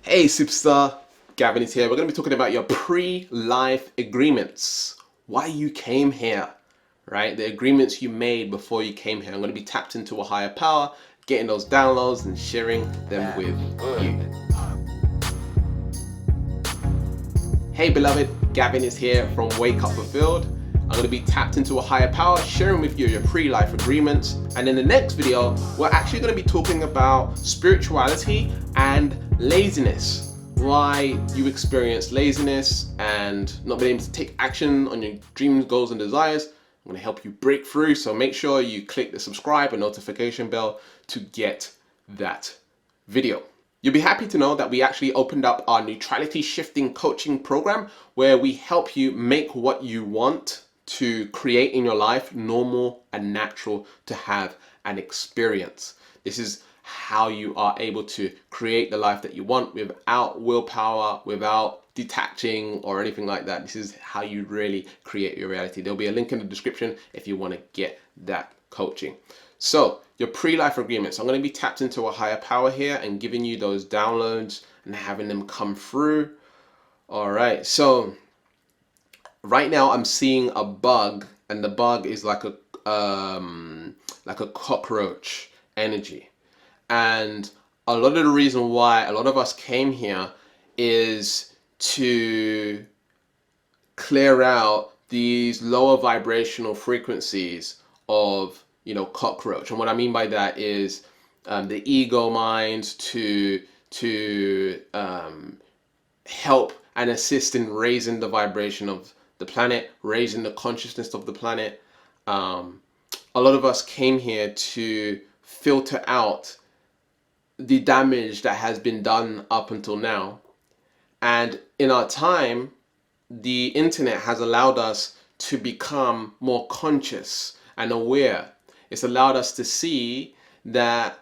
Hey superstar, Gavin is here. We're going to be talking about your pre-life agreements. Why you came here, right? The agreements you made before you came here. I'm going to be tapped into a higher power, getting those downloads and sharing them with you. Hey beloved, Gavin is here from Wake Up Fulfilled. I'm going to be tapped into a higher power, sharing with you your pre-life agreements. And in the next video, we're actually going to be talking about spirituality and laziness. Why you experience laziness and not being able to take action on your dreams, goals, and desires. I'm going to help you break through. So make sure you click the subscribe and notification bell to get that video. You'll be happy to know that we actually opened up our neutrality shifting coaching program where we help you make what you want to create in your life normal and natural to have and experience. This is how you are able to create the life that you want without willpower, without detaching or anything like that. This is how you really create your reality. There'll be a link in the description if you want to get that coaching. So your pre-life agreements, I'm going to be tapped into a higher power here and giving you those downloads and having them come through. All right, so right now I'm seeing a bug, and the bug is like a cockroach energy. And a lot of the reason why a lot of us came here is to clear out these lower vibrational frequencies of, cockroach. And what I mean by that is the ego mind to help and assist in raising the vibration of the planet, raising the consciousness of the planet. A lot of us came here to filter out the damage that has been done up until now. And in our time, the internet has allowed us to become more conscious and aware. It's allowed us to see that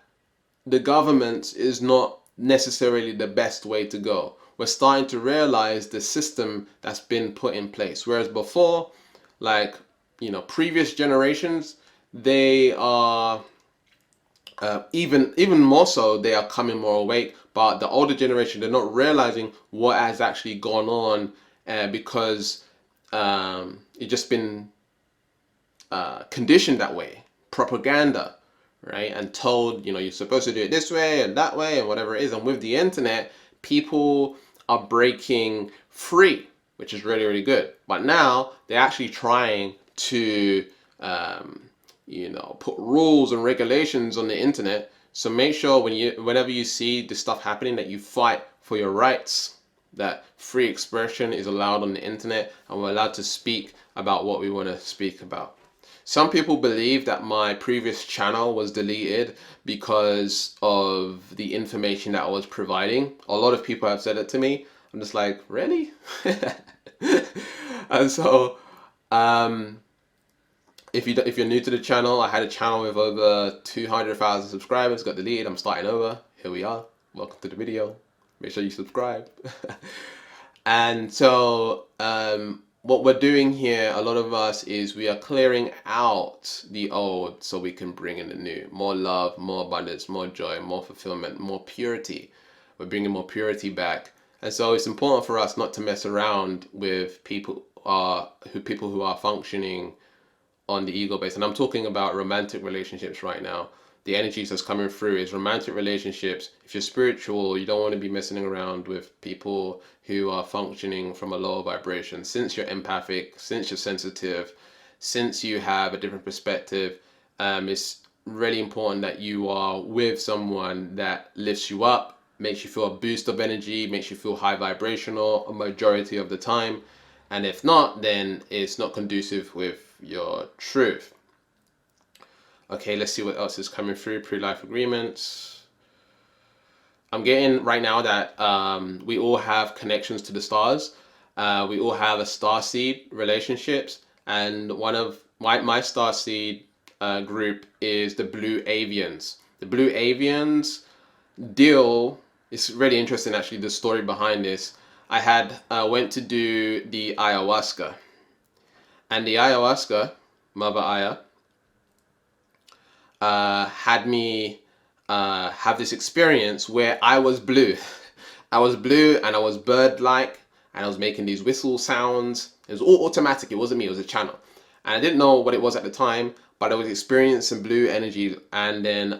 the government is not necessarily the best way to go. We're starting to realize the system that's been put in place. Whereas before, previous generations, they are even more so, they are coming more awake. But the older generation, they're not realizing what has actually gone on because it's just been conditioned that way. Propaganda, right? And told, you're supposed to do it this way and that way and whatever it is. And with the internet, people are breaking free, which is really, really good. But now they're actually trying to, put rules and regulations on the internet. So make sure whenever you see this stuff happening, that you fight for your rights, that free expression is allowed on the internet and we're allowed to speak about what we want to speak about. Some people believe that my previous channel was deleted because of the information that I was providing. A lot of people have said it to me. I'm just like, really? And so, if you're new to the channel, I had a channel with over 200,000 subscribers, got deleted. I'm starting over. Here we are. Welcome to the video. Make sure you subscribe. And so, what we're doing here, a lot of us, is we are clearing out the old so we can bring in the new. More love, more abundance, more joy, more fulfillment, more purity. We're bringing more purity back. And so it's important for us not to mess around with people who are functioning on the ego base. And I'm talking about romantic relationships right now. The energies that's coming through is romantic relationships. If you're spiritual, you don't want to be messing around with people who are functioning from a lower vibration. Since you're empathic, since you're sensitive, since you have a different perspective, it's really important that you are with someone that lifts you up, makes you feel a boost of energy, makes you feel high vibrational a majority of the time. And if not, then it's not conducive with your truth. Okay, let's see what else is coming through. Pre-life agreements. I'm getting right now that we all have connections to the stars. We all have a star seed relationships, and one of my star seed group is the Blue Avians. The Blue Avians deal. It's really interesting, actually, the story behind this. I had went to do the ayahuasca, and the ayahuasca, Mother Aya, had me have this experience where I was blue. I was blue and I was bird-like, and I was making these whistle sounds. It was all automatic. It wasn't me. It was a channel, and I didn't know what it was at the time. But I was experiencing blue energy, and then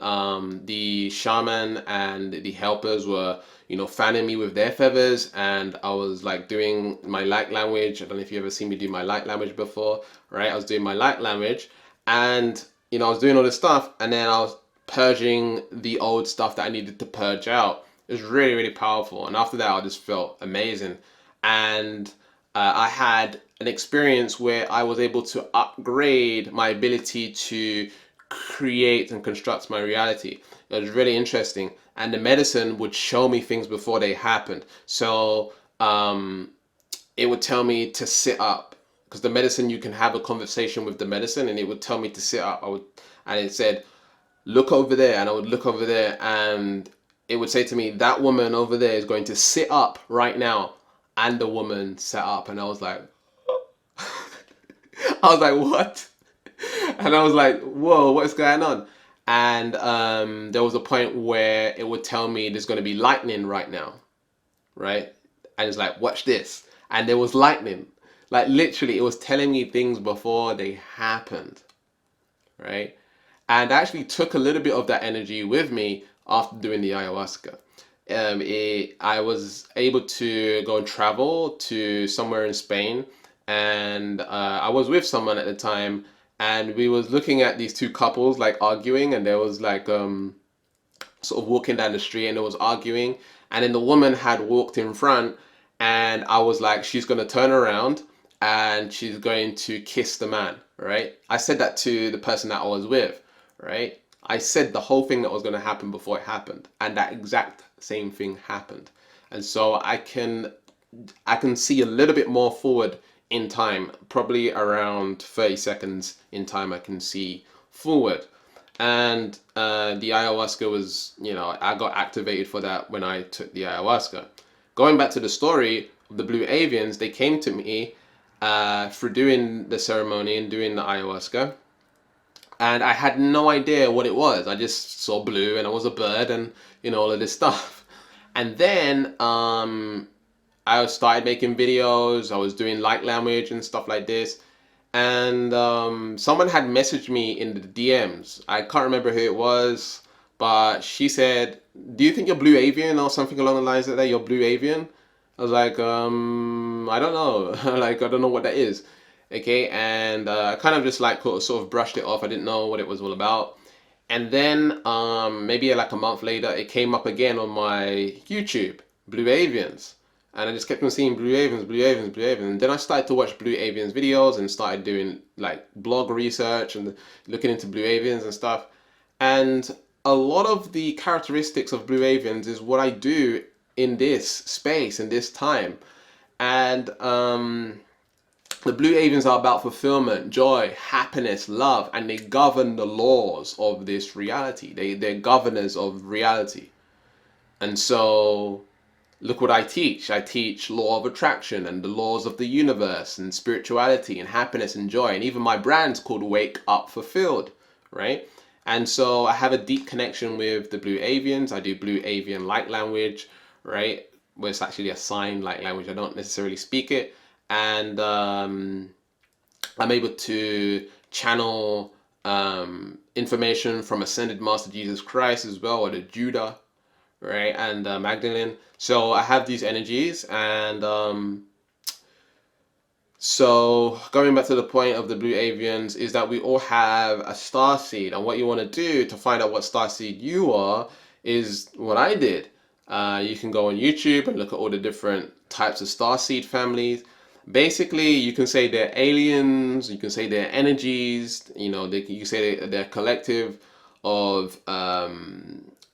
the shaman and the helpers were, fanning me with their feathers, and I was like doing my light language. I don't know if you ever seen me do my light language before, right? I was doing my light language, and I was doing all this stuff, and then I was purging the old stuff that I needed to purge out. It was really, really powerful, and after that, I just felt amazing, and I had an experience where I was able to upgrade my ability to create and construct my reality. It was really interesting, and the medicine would show me things before they happened. So it would tell me to sit up, because the medicine, you can have a conversation with the medicine, and it would tell me to sit up. And it said, look over there, and I would look over there, and it would say to me, that woman over there is going to sit up right now. And the woman sat up, and I was like, what? And I was like, whoa, what's going on? And there was a point where it would tell me there's going to be lightning right now, right? And it's like, watch this. And there was lightning. Like literally, it was telling me things before they happened, right? And I actually took a little bit of that energy with me after doing the ayahuasca. I was able to go and travel to somewhere in Spain, and I was with someone at the time, and we was looking at these two couples like arguing, and there was like sort of walking down the street, and there was arguing, and then the woman had walked in front, and I was like, she's gonna turn around and she's going to kiss the man, right? I said that to the person that I was with, right? I said the whole thing that was going to happen before it happened, and that exact same thing happened. And so I can see a little bit more forward in time, probably around 30 seconds in time. I can see forward, and the ayahuasca was, I got activated for that when I took the ayahuasca. Going back to the story of the blue avians, they came to me for doing the ceremony and doing the ayahuasca. And I had no idea what it was. I just saw blue and I was a bird and, all of this stuff. And then I started making videos. I was doing light language and stuff like this. And someone had messaged me in the DMs. I can't remember who it was, but she said, do you think you're blue avian, or something along the lines of that? You're blue avian? I was like, I don't know. Like, I don't know what that is. Okay, and I kind of just like sort of brushed it off. I didn't know what it was all about. And then maybe like a month later, it came up again on my YouTube, Blue Avians. And I just kept on seeing Blue Avians, Blue Avians, Blue Avians. And then I started to watch Blue Avians videos and started doing like blog research and looking into Blue Avians and stuff. And a lot of the characteristics of Blue Avians is what I do in this space, in this time. And the blue avians are about fulfillment, joy, happiness, love, and they govern the laws of this reality. They're governors of reality. And so, look what I teach. I teach law of attraction and the laws of the universe and spirituality and happiness and joy. And even my brand's called Wake Up Fulfilled, right? And so I have a deep connection with the blue avians. I do blue avian light language, right? Where it's actually a sign light language. I don't necessarily speak it. And I'm able to channel information from Ascended Master Jesus Christ as well, or the Judah, right, and Magdalene. So I have these energies, and so going back to the point of the blue avians is that we all have a star seed, and what you want to do to find out what star seed you are is what I did. You can go on YouTube and look at all the different types of star seed families. Basically, you can say they're aliens, you can say they're energies, you can say they're collective of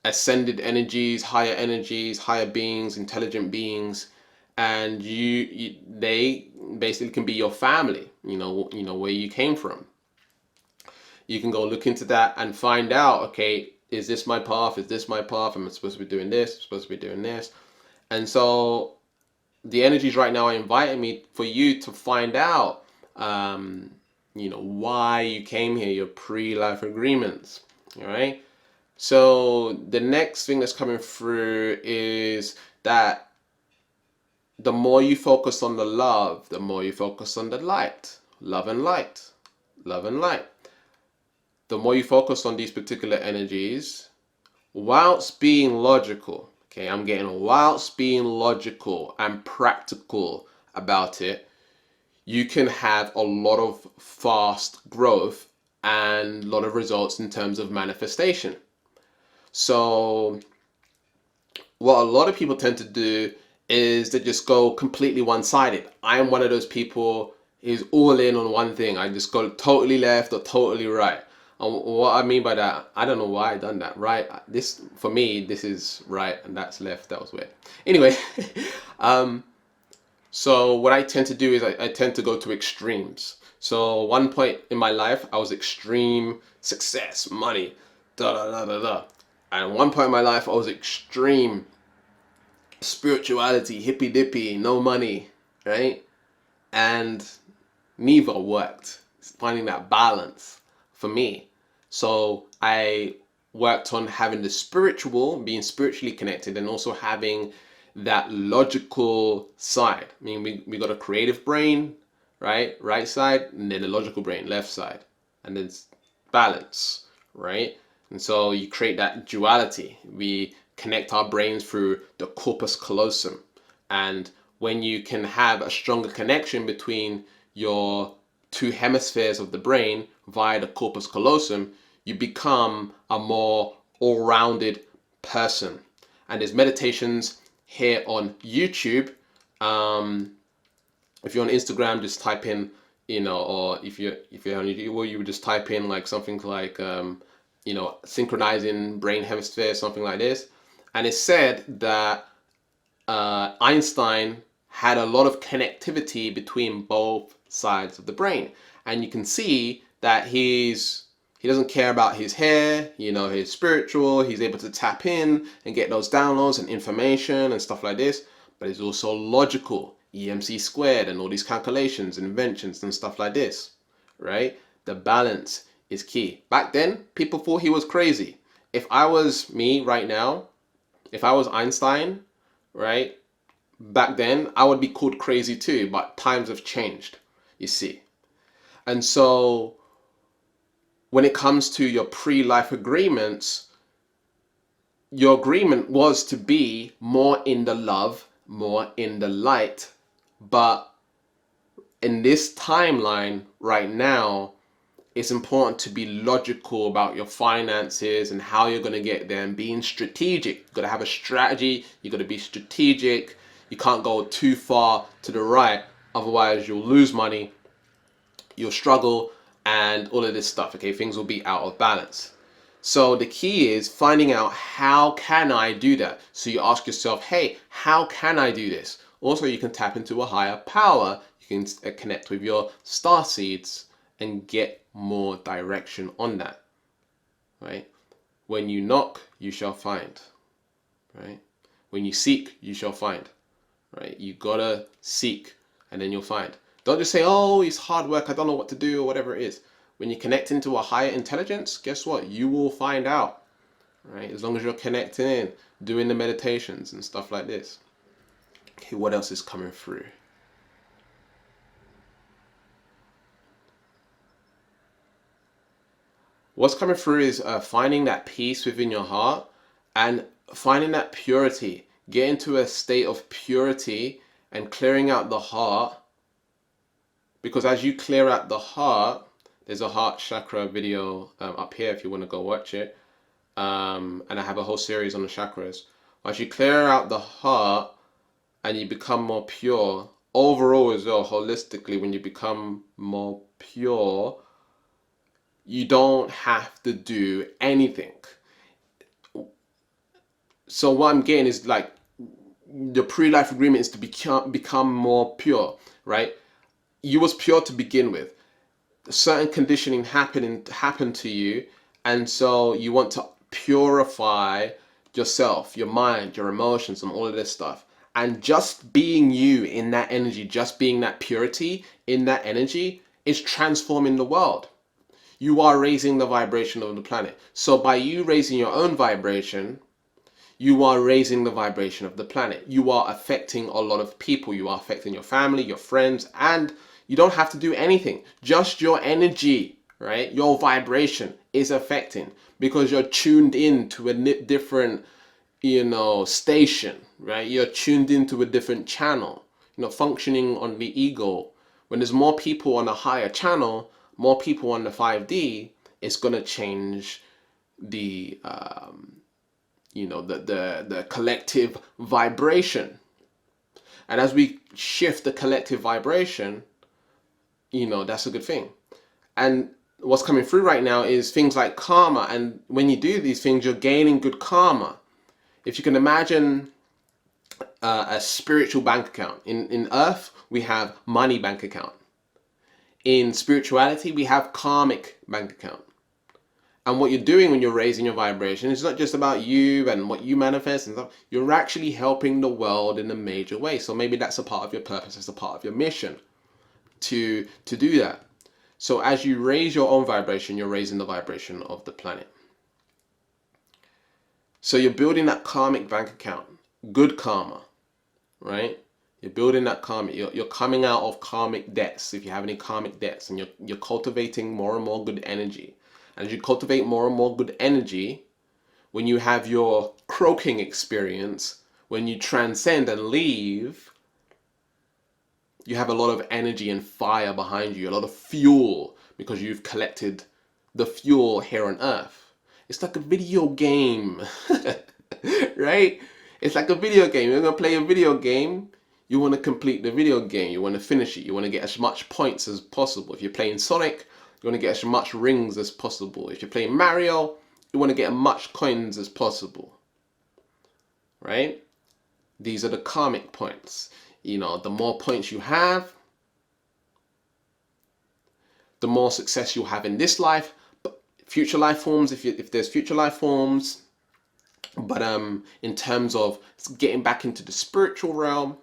ascended energies, higher beings, intelligent beings, and they basically can be your family, where you came from. You can go look into that and find out, okay, is this my path? Is this my path? Am I supposed to be doing this? Am I supposed to be doing this? And so the energies right now are inviting me for you to find out, why you came here, your pre-life agreements, all right? So the next thing that's coming through is that the more you focus on the love, the more you focus on the light, love and light, love and light. The more you focus on these particular energies, whilst being logical, okay, I'm getting whilst being logical and practical about it, you can have a lot of fast growth and a lot of results in terms of manifestation. So what a lot of people tend to do is they just go completely one-sided. I am one of those people who's all in on one thing. I just go totally left or totally right. And what I mean by that, I don't know why I done that. Right, this for me, this is right and that's left. That was weird. Anyway, so what I tend to do is I tend to go to extremes. So one point in my life, I was extreme success, money, da da da da da. And one point in my life, I was extreme spirituality, hippy dippy, no money, right? And neither worked. It's finding that balance for me. So I worked on having the spiritual, being spiritually connected, and also having that logical side. I mean, we got a creative brain, right side, and then a logical brain, left side, and then balance, right? And so you create that duality. We connect our brains through the corpus callosum, and when you can have a stronger connection between your two hemispheres of the brain via the corpus callosum, you become a more all-rounded person. And there's meditations here on YouTube. If you're on Instagram, just type in, or if you're on YouTube, you would just type in like something like, synchronizing brain hemisphere, something like this. And it's said that Einstein had a lot of connectivity between both sides of the brain, and you can see that he doesn't care about his hair, he's spiritual, he's able to tap in and get those downloads and information and stuff like this, but he's also logical, EMC squared and all these calculations and inventions and stuff like this, right? The balance is key. Back then, people thought he was crazy. If I was me right now, if I was Einstein, right, back then, I would be called crazy too, but times have changed, you see. And so when it comes to your pre-life agreements, your agreement was to be more in the love, more in the light. But in this timeline right now, it's important to be logical about your finances and how you're going to get there, and being strategic. You've got to have a strategy. You've got to be strategic. You can't go too far to the right. Otherwise, you'll lose money. You'll struggle and all of this stuff. Okay, things will be out of balance. So the key is finding out, how can I do that? So you ask yourself, hey, how can I do this? Also, you can tap into a higher power. You can connect with your star seeds and get more direction on that, right? When you knock, you shall find, right? When you seek, you shall find, right? You gotta seek and then you'll find. Don't just say, oh, it's hard work, I don't know what to do, or whatever it is. When you connect into a higher intelligence, guess what? You will find out, right? As long as you're connecting in, doing the meditations and stuff like this. Okay, what else is coming through? What's coming through is finding that peace within your heart and finding that purity. Get into a state of purity and clearing out the heart. Because as you clear out the heart, there's a heart chakra video up here if you want to go watch it. And I have a whole series on the chakras. As you clear out the heart and you become more pure, overall as well, holistically, when you become more pure, you don't have to do anything. So what I'm getting is like the pre-life agreement is to become more pure, right? You was pure to begin with. Certain conditioning happened to you, and so you want to purify yourself, your mind, your emotions, and all of this stuff. And just being you in that energy, just being that purity in that energy is transforming the world. You are raising the vibration of the planet. So by you raising your own vibration, you are raising the vibration of the planet. You are affecting a lot of people. You are affecting your family, your friends, and you don't have to do anything. Just your energy, right? Your vibration is affecting because you're tuned in to a different, station, right? You're tuned into a different channel, functioning on the ego. When there's more people on a higher channel, more people on the 5D, it's going to change the the collective vibration. And as we shift the collective vibration, that's a good thing. And what's coming through right now is things like karma. And when you do these things, you're gaining good karma. If you can imagine a spiritual bank account. In Earth, we have money bank account. In spirituality, we have karmic bank account. And what you're doing when you're raising your vibration is not just about you and what you manifest and stuff. You're actually helping the world in a major way. So maybe that's a part of your purpose, that's a part of your mission to do that. So as you raise your own vibration, you're raising the vibration of the planet. So you're building that karmic bank account, good karma, right? You're building that karma. You're coming out of karmic debts, if you have any karmic debts, and you're cultivating more and more good energy. And as you cultivate more and more good energy, when you have your croaking experience, when you transcend and leave, you have a lot of energy and fire behind you, a lot of fuel, because you've collected the fuel here on Earth. It's like a video game, right? It's like a video game. You're going to play a video game. You want to complete the video game. You want to finish it. You want to get as much points as possible. If you're playing Sonic, you want to get as much rings as possible. If you're playing Mario, you want to get as much coins as possible, right? These are the karmic points. The more points you have, the more success you'll have in this life, but future life forms, if there's future life forms. But in terms of getting back into the spiritual realm,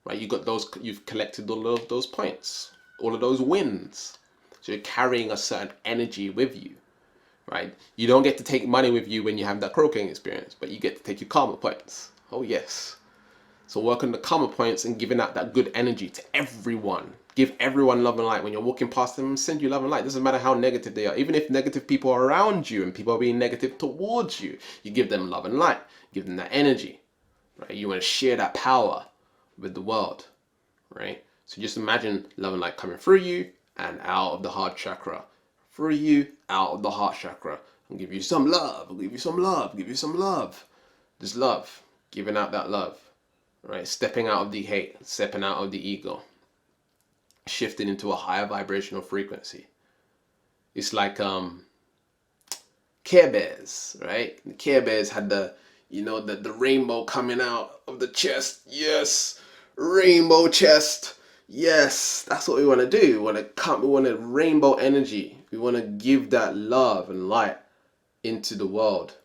right, you've collected all of those points, all of those wins. So you're carrying a certain energy with you, right? You don't get to take money with you when you have that croaking experience, but you get to take your karma points. Oh yes. So work on the karma points and giving out that good energy to everyone. Give everyone love and light. When you're walking past them, send you love and light. Doesn't matter how negative they are. Even if negative people are around you and people are being negative towards you, you give them love and light. Give them that energy, right? You want to share that power with the world, right? So just imagine love and light coming through you and out of the heart chakra. Through you, out of the heart chakra. I'll give you some love. I'll give you some love. Give you some love. Just love. Giving out that love. Right? Stepping out of the hate. Stepping out of the ego. Shifting into a higher vibrational frequency. It's like Care Bears, right? The Care Bears had the rainbow coming out of the chest. Yes, rainbow chest. Yes, that's what we want to do. We want a rainbow energy. We want to give that love and light into the world,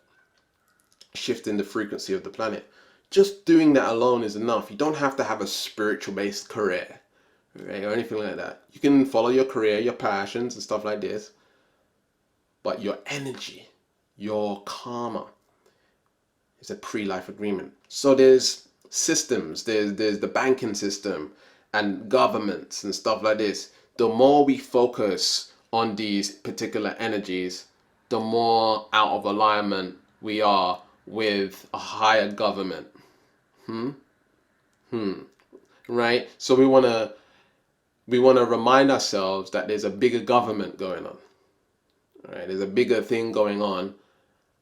shifting the frequency of the planet. Just doing that alone is enough. You don't have to have a spiritual based career, right, or anything like that. You can follow your career, your passions and stuff like this, but your energy, your karma is a pre-life agreement. So there's systems, there's the banking system and governments and stuff like this. The more we focus on these particular energies, the more out of alignment we are with a higher government. Right? So we want to remind ourselves that there's a bigger government going on. Right? There's a bigger thing going on,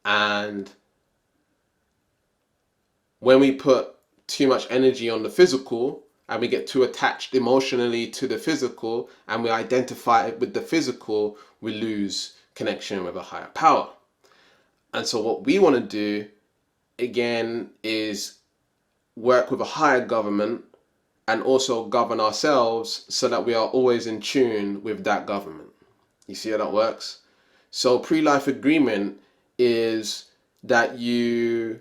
and when we put too much energy on the physical and we get too attached emotionally to the physical and we identify with the physical, we lose connection with a higher power. And so what we want to do again is work with a higher government and also govern ourselves so that we are always in tune with that government. You see how that works? So pre-life agreement is that you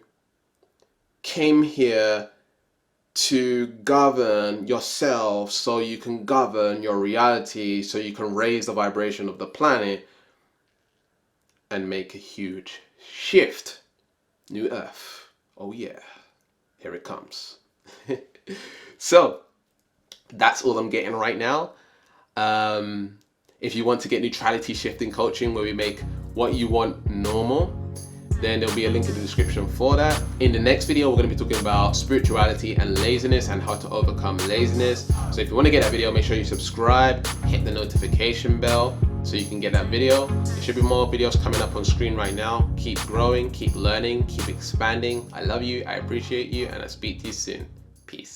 came here to govern yourself so you can govern your reality, so you can raise the vibration of the planet and make a huge shift. New Earth. Oh yeah, here it comes. So that's all I'm getting right now. If you want to get neutrality shifting coaching where we make what you want normal, then there'll be a link in the description for that. In the next video, we're going to be talking about spirituality and laziness and how to overcome laziness. So if you want to get that video, make sure you subscribe, hit the notification bell so you can get that video. There should be more videos coming up on screen right now. Keep growing, keep learning, keep expanding. I love you, I appreciate you, and I'll speak to you soon. Peace.